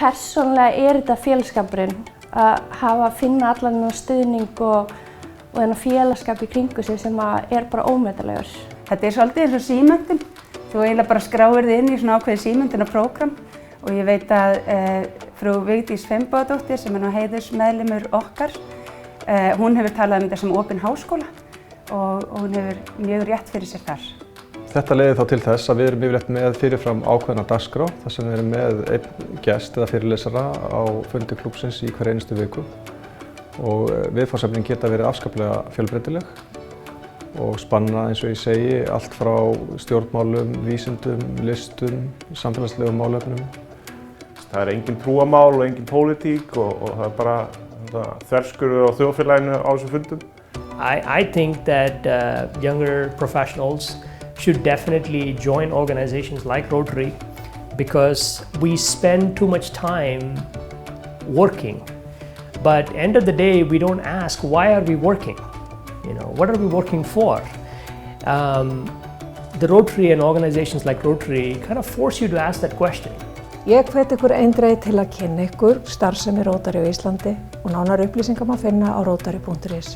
Persónulega þetta félagsskapurinn að finna allan þennan stuðning og þennan félagsskap í kringu sig sem bara ómetalegur. Þetta svolítið eins og símenntun. Þú eiginlega bara skráir þig inn í svona ákveðið símenntunarprógramm og ég veit að frú Vigdís Finnbogadóttir sem nú heiðursmeðlimur okkar, hún hefur talað þetta sem opinn háskóla og hún hefur mjög rétt fyrir sér þar. Þetta leiðir þá til þess að við erum yfirleitt með fyrirfram ákveðna dagskrá þar sem við erum með einn gest eða fyrirlesara á fundi klúbbsins í hver einustu viku og viðfangsefnin geta verið afskaplega fjölbreytileg og spanna eins og ég segi allt frá stjórnmálum, vísindum, listum, samfélagslegum málefnum. Það engin trúamál og engin pólitík og það bara þverskurður á þjóðfélaginu á þessum fundum. I think that younger professionals should definitely join organizations like Rotary because we spend too much time working. But at the end of the day, we don't ask why are we working? What are we working for? The Rotary and organizations like Rotary kind of force you to ask that question. Ég hvet ykkur eindregið til að kynna ykkur starfsemi Rotary á Íslandi og nánari upplýsingar má finna á rotary.is.